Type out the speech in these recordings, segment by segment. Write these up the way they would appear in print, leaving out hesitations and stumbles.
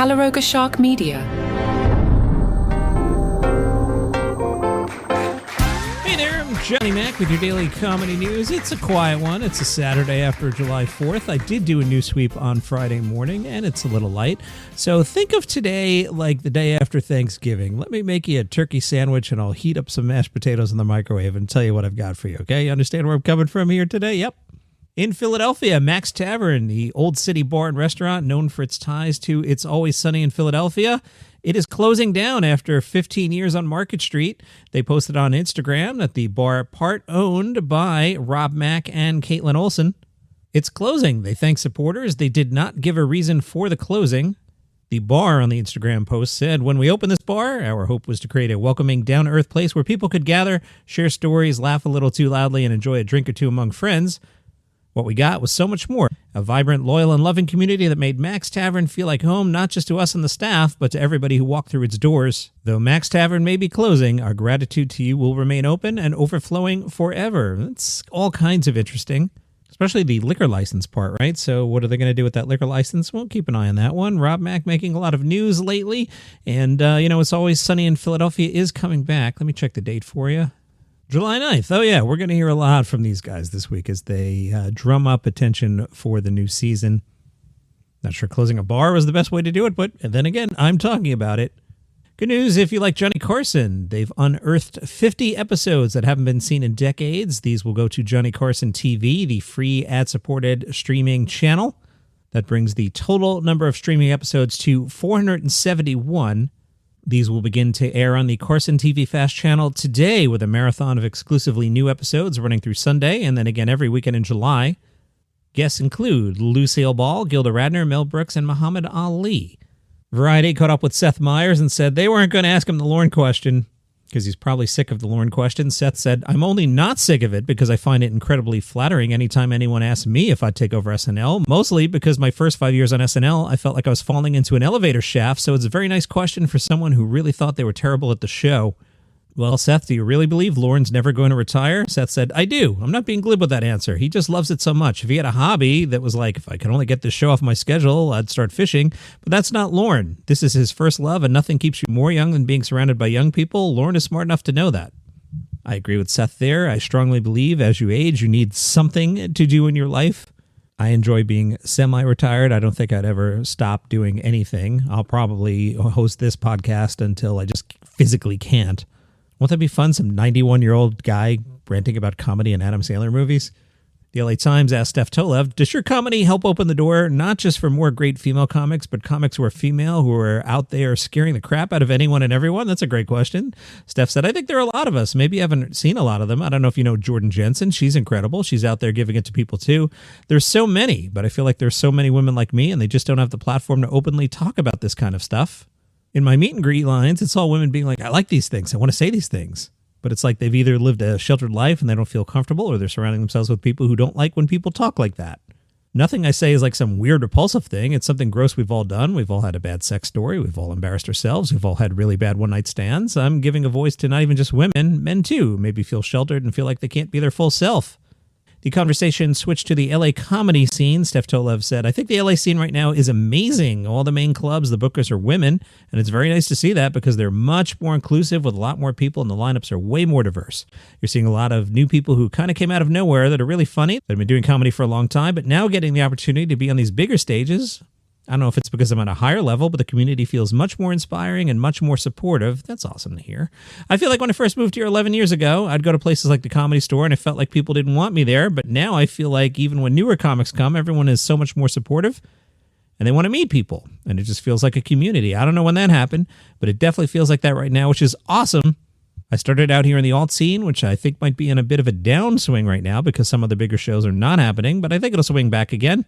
Calaroga Shark Media. Hey there, I'm Johnny Mac with your daily comedy news. It's a quiet one. It's a Saturday after July 4th. I did do a news sweep on Friday morning, and it's a little light. So think of today like the day after Thanksgiving. Let me make you a turkey sandwich, and I'll heat up some mashed potatoes in the microwave and tell you what I've got for you, okay? You understand where I'm coming from here today? Yep. In Philadelphia, Mac's Tavern, the old city bar and restaurant known for its ties to It's Always Sunny in Philadelphia, it is closing down after 15 years on Market Street. They posted on Instagram that the bar, part owned by Rob Mack and Caitlin Olsen, it's closing. They thank supporters. They did not give a reason for the closing. The bar on the Instagram post said, "When we opened this bar, our hope was to create a welcoming, down-to-earth place where people could gather, share stories, laugh a little too loudly, and enjoy a drink or two among friends. What we got was so much more. A vibrant, loyal, and loving community that made Mac's Tavern feel like home, not just to us and the staff, but to everybody who walked through its doors. Though Mac's Tavern may be closing, our gratitude to you will remain open and overflowing forever." It's all kinds of interesting, especially the liquor license part, right? So what are they going to do with that liquor license? We'll keep an eye on that one. Rob Mack making a lot of news lately, and, It's Always Sunny in Philadelphia is coming back. Let me check the date for you. July 9th. Oh, yeah, we're going to hear a lot from these guys this week as they drum up attention for the new season. Not sure closing a bar was the best way to do it, but then again, I'm talking about it. Good news if you like Johnny Carson. They've unearthed 50 episodes that haven't been seen in decades. These will go to Johnny Carson TV, the free ad-supported streaming channel. That brings the total number of streaming episodes to 471. These will begin to air on the Carson TV Fast channel today with a marathon of exclusively new episodes running through Sunday and then again every weekend in July. Guests include Lucille Ball, Gilda Radner, Mel Brooks, and Muhammad Ali. Variety caught up with Seth Meyers and said they weren't going to ask him the Lorne question because he's probably sick of the Lorne question. Seth said, "I'm only not sick of it because I find it incredibly flattering anytime anyone asks me if I'd take over SNL, mostly because my first 5 years on SNL, I felt like I was falling into an elevator shaft, so it's a very nice question for someone who really thought they were terrible at the show." Well, Seth, do you really believe Lorne's never going to retire? Seth said, "I do. I'm not being glib with that answer. He just loves it so much. If he had a hobby that was like, if I could only get this show off my schedule, I'd start fishing. But that's not Lorne. This is his first love, and nothing keeps you more young than being surrounded by young people. Lorne is smart enough to know that." I agree with Seth there. I strongly believe as you age, you need something to do in your life. I enjoy being semi-retired. I don't think I'd ever stop doing anything. I'll probably host this podcast until I just physically can't. Won't that be fun? Some 91-year-old guy ranting about comedy and Adam Sandler movies? The LA Times asked Steph Tolev, "Does your comedy help open the door not just for more great female comics, but comics who are female, who are out there scaring the crap out of anyone and everyone?" That's a great question. Steph said, "I think there are a lot of us. Maybe you haven't seen a lot of them. I don't know if you know Jordan Jensen. She's incredible. She's out there giving it to people too. There's so many, but I feel like there's so many women like me, and they just don't have the platform to openly talk about this kind of stuff. In my meet and greet lines, it's all women being like, I like these things. I want to say these things. But it's like they've either lived a sheltered life and they don't feel comfortable, or they're surrounding themselves with people who don't like when people talk like that. Nothing I say is like some weird repulsive thing. It's something gross we've all done. We've all had a bad sex story. We've all embarrassed ourselves. We've all had really bad one-night stands. I'm giving a voice to not even just women, men too, maybe feel sheltered and feel like they can't be their full self." The conversation switched to the LA comedy scene. Steph Tolev said, "I think the LA scene right now is amazing. All the main clubs, the bookers are women, and it's very nice to see that because they're much more inclusive with a lot more people, and the lineups are way more diverse. You're seeing a lot of new people who kind of came out of nowhere that are really funny, that have been doing comedy for a long time, but now getting the opportunity to be on these bigger stages. I don't know if it's because I'm at a higher level, but the community feels much more inspiring and much more supportive." That's awesome to hear. "I feel like when I first moved here 11 years ago, I'd go to places like the Comedy Store and I felt like people didn't want me there. But now I feel like even when newer comics come, everyone is so much more supportive and they want to meet people. And it just feels like a community. I don't know when that happened, but it definitely feels like that right now, which is awesome. I started out here in the alt scene, which I think might be in a bit of a downswing right now because some of the bigger shows are not happening, but I think it'll swing back again."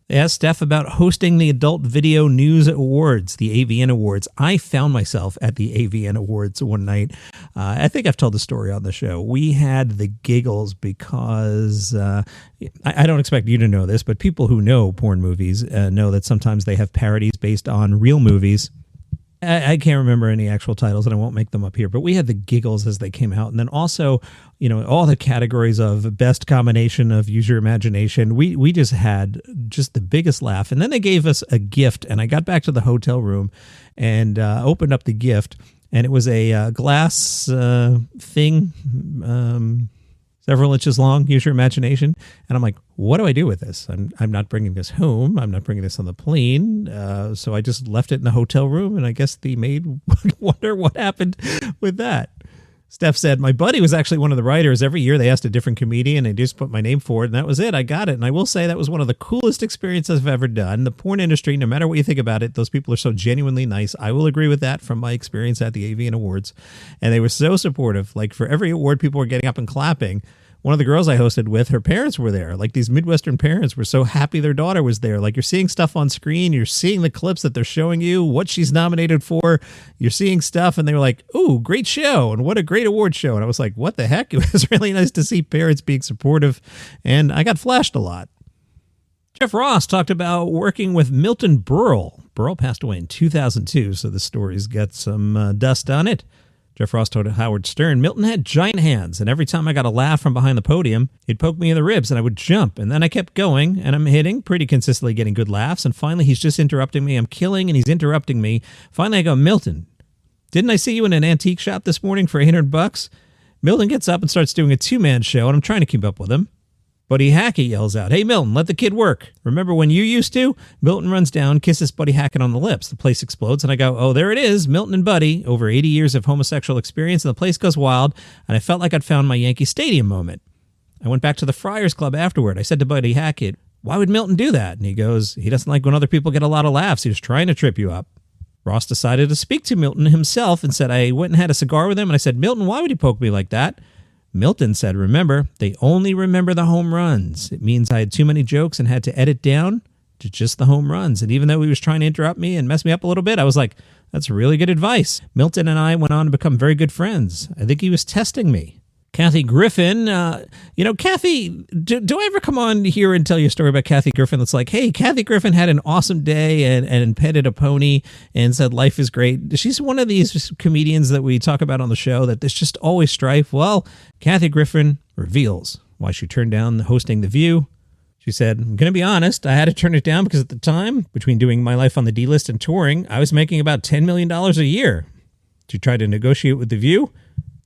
They asked Steph about hosting the Adult Video News Awards, the AVN Awards. I found myself at the AVN Awards one night. I think I've told the story on the show. We had the giggles because I don't expect you to know this, but people who know porn movies know that sometimes they have parodies based on real movies. I can't remember any actual titles, and I won't make them up here, but we had the giggles as they came out. And then also, all the categories of best combination of use your imagination. We just had just the biggest laugh. And then they gave us a gift, and I got back to the hotel room and opened up the gift, and it was a glass thing, several inches long, use your imagination. And I'm like, what do I do with this? I'm not bringing this home. I'm not bringing this on the plane. So I just left it in the hotel room, and I guess the maid would wonder what happened with that. Steph said, my buddy was actually one of the writers. Every year they asked a different comedian, and they just put my name forward, and that was it. I got it. And I will say that was one of the coolest experiences I've ever done. The porn industry, no matter what you think about it, those people are so genuinely nice. I will agree with that from my experience at the AVN Awards. And they were so supportive. Like, for every award, people were getting up and clapping. One of the girls I hosted with, her parents were there. Like, these Midwestern parents were so happy their daughter was there. Like, you're seeing stuff on screen. You're seeing the clips that they're showing you, what she's nominated for. You're seeing stuff, and they were like, ooh, great show, and what a great award show. And I was like, what the heck? It was really nice to see parents being supportive, and I got flashed a lot. Jeff Ross talked about working with Milton Berle. Berle passed away in 2002, so the story's got some dust on it. Jeff Ross told Howard Stern, Milton had giant hands, and every time I got a laugh from behind the podium, he'd poke me in the ribs, and I would jump, and then I kept going, and I'm hitting, pretty consistently getting good laughs, and finally he's just interrupting me. I'm killing, and he's interrupting me. Finally I go, Milton, didn't I see you in an antique shop this morning for $800? Milton gets up and starts doing a two-man show, and I'm trying to keep up with him. Buddy Hackett yells out, hey, Milton, let the kid work. Remember when you used to? Milton runs down, kisses Buddy Hackett on the lips. The place explodes, and I go, oh, there it is, Milton and Buddy, over 80 years of homosexual experience, and the place goes wild, and I felt like I'd found my Yankee Stadium moment. I went back to the Friars Club afterward. I said to Buddy Hackett, why would Milton do that? And he goes, he doesn't like when other people get a lot of laughs. He was trying to trip you up. Ross decided to speak to Milton himself and said, I went and had a cigar with him, and I said, Milton, why would he poke me like that? Milton said, remember, they only remember the home runs. It means I had too many jokes and had to edit down to just the home runs. And even though he was trying to interrupt me and mess me up a little bit, I was like, that's really good advice. Milton and I went on to become very good friends. I think he was testing me. Kathy Griffin, Kathy, do I ever come on here and tell you a story about Kathy Griffin that's like, hey, Kathy Griffin had an awesome day and petted a pony and said life is great? She's one of these comedians that we talk about on the show that there's just always strife. Well, Kathy Griffin reveals why she turned down hosting The View. She said, I'm going to be honest, I had to turn it down because at the time, between doing My Life on the D-List and touring, I was making about $10 million a year. She tried to negotiate with The View.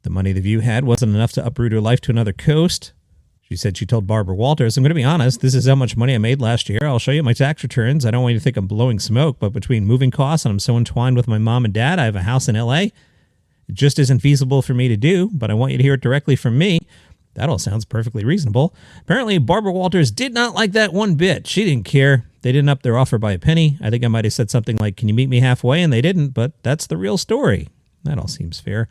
The money The View had wasn't enough to uproot her life to another coast. She said she told Barbara Walters, I'm going to be honest, this is how much money I made last year. I'll show you my tax returns. I don't want you to think I'm blowing smoke, but between moving costs and I'm so entwined with my mom and dad, I have a house in L.A. It just isn't feasible for me to do, but I want you to hear it directly from me. That all sounds perfectly reasonable. Apparently, Barbara Walters did not like that one bit. She didn't care. They didn't up their offer by a penny. I think I might have said something like, can you meet me halfway? And they didn't, but that's the real story. That all seems fair.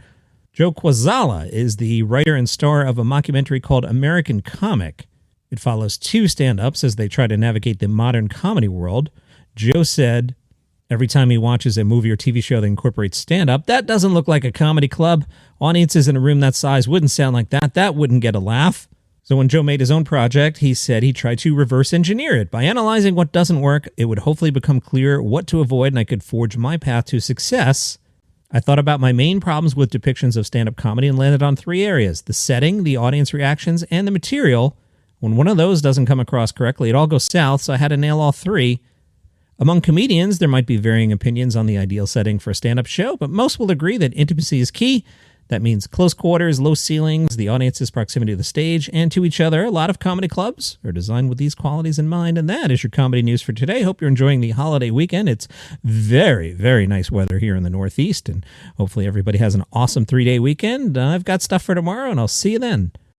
Joe Quazala is the writer and star of a mockumentary called American Comic. It follows two stand-ups as they try to navigate the modern comedy world. Joe said, every time he watches a movie or TV show that incorporates stand-up, that doesn't look like a comedy club. Audiences in a room that size wouldn't sound like that. That wouldn't get a laugh. So when Joe made his own project, he said he tried to reverse engineer it. By analyzing what doesn't work, it would hopefully become clear what to avoid, and I could forge my path to success. I thought about my main problems with depictions of stand-up comedy and landed on three areas: the setting, the audience reactions, and the material. When one of those doesn't come across correctly, it all goes south, so I had to nail all three. Among comedians, there might be varying opinions on the ideal setting for a stand-up show, but most will agree that intimacy is key. That means close quarters, low ceilings, the audience's proximity to the stage and to each other. A lot of comedy clubs are designed with these qualities in mind, and that is your comedy news for today. Hope you're enjoying the holiday weekend. It's very, very nice weather here in the Northeast, and hopefully everybody has an awesome 3-day weekend. I've got stuff for tomorrow, and I'll see you then.